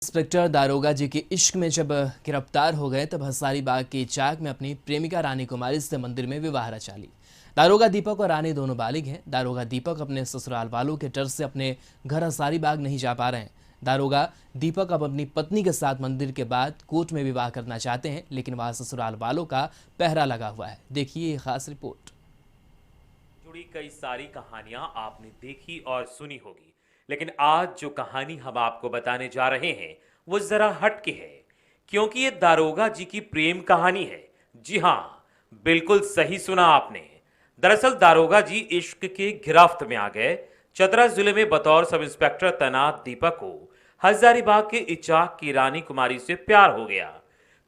Inspector दारोगा जी के इश्क में जब गिरफ्तार हो गए तब हजारीबाग के चाक में अपनी प्रेमिका रानी कुमारी से मंदिर में विवाह रचा ली। दारोगा दीपक और रानी दोनों बालिग हैं। दारोगा दीपक अपने ससुराल वालों के डर से अपने घर हजारीबाग नहीं जा पा रहे हैं। दारोगा दीपक अब अपनी पत्नी के साथ मंदिर के बाद कोर्ट में विवाह करना चाहते हैं, लेकिन वहां ससुराल वालों का पहरा लगा हुआ है। देखिए ये खास रिपोर्ट। जुड़ी कई सारी कहानियां आपने देखी और सुनी होगी, लेकिन आज जो कहानी हम आपको बताने जा रहे हैं वो जरा हटके है, क्योंकि ये दारोगा जी की प्रेम कहानी है। जी हां, बिल्कुल सही सुना आपने। दरअसल दारोगा जी इश्क के गिरफ्त में आ गए। चतरा जिले में बतौर सब इंस्पेक्टर तैनात दीपक को हजारीबाग के इचाक की रानी कुमारी से प्यार हो गया।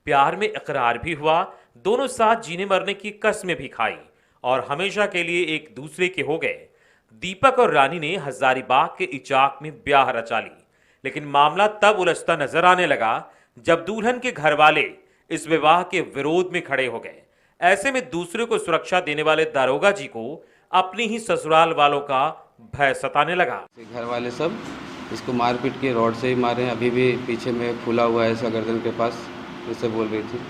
प्यार में इकरार भी हुआ, दोनों साथ जीने मरने की कस्में भी खाई और हमेशा के लिए एक दूसरे के हो गए। दीपक और रानी ने हजारीबाग के इचाक में ब्याह रचा ली, लेकिन मामला तब उलझता नजर आने लगा जब दुल्हन के घर वाले इस विवाह के विरोध में खड़े हो गए। ऐसे में दूसरे को सुरक्षा देने वाले दारोगा जी को अपनी ही ससुराल वालों का भय सताने लगा। घर वाले सब इसको मारपीट के रॉड से ही मारे हैं। अभी भी पीछे में फूला हुआ है इसका गर्दन के पास, जैसे बोल रही थी।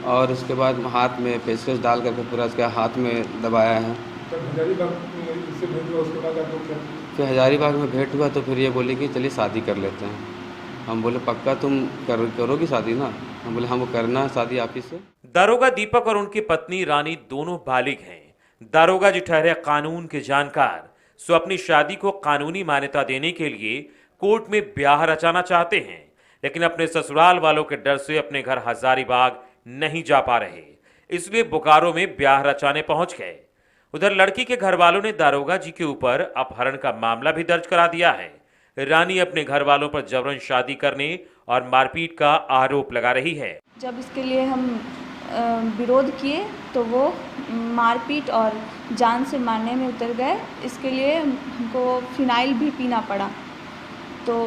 और उसके बाद हाथ में पेचकस डाल करके पूरा इसका हाथ में दबाया है। फिर हजारीबाग में भेंट हुआ तो फिर ये बोली कि चलिए शादी कर लेते हैं। हम बोले पक्का तुम करोगी शादी ना? हम बोले हमको करना है शादी आप ही से। दारोगा दीपक और उनकी पत्नी रानी दोनों बालिग हैं। दारोगा जी ठहरे कानून के जानकार, सो अपनी शादी को कानूनी मान्यता देने के लिए कोर्ट में ब्याह रचाना चाहते हैं, लेकिन अपने ससुराल वालों के डर से अपने घर हजारीबाग नहीं जा पा रहे, इसलिए बोकारो में ब्याह रचाने पहुंच गए। उधर लड़की के घर वालों ने दारोगा जी के ऊपर अपहरण का मामला भी दर्ज करा दिया है। रानी अपने घर वालों पर जबरन शादी करने और मारपीट का आरोप लगा रही है। जब इसके लिए हम विरोध किए तो वो मारपीट और जान से मारने में उतर गए। इसके लिए हमको फिनाइल भी पीना पड़ा। तो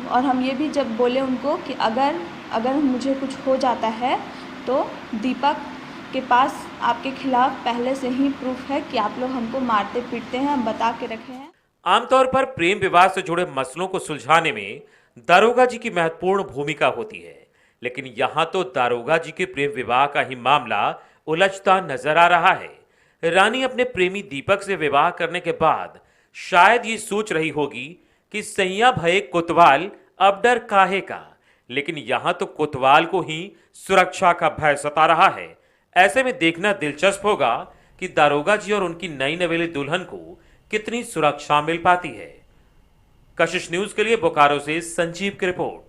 और हम ये भी जब बोले उनको कि अगर मुझे कुछ हो जाता है तो दीपक के पास आपके खिलाफ पहले से ही प्रूफ है कि आप लोग हमको मारते पीटते हैं, हम बता के रखे हैं। आमतौर पर प्रेम विवाह से जुड़े मसलों को सुलझाने में दारोगा जी की महत्वपूर्ण भूमिका होती है, लेकिन यहां तो दारोगा जी के प्रेम विवाह का ही मामला उलझता नजर आ रहा है। रानी अपने प्रेमी दीपक से विवाह करने के बाद शायद ये सोच रही होगी कि सैया भये कोतवाल अब डर काहे का, लेकिन यहां तो कोतवाल को ही सुरक्षा का भय सता रहा है। ऐसे में देखना दिलचस्प होगा कि दारोगा जी और उनकी नई नवेली दुल्हन को कितनी सुरक्षा मिल पाती है। कशिश न्यूज के लिए बोकारो से संजीव की रिपोर्ट।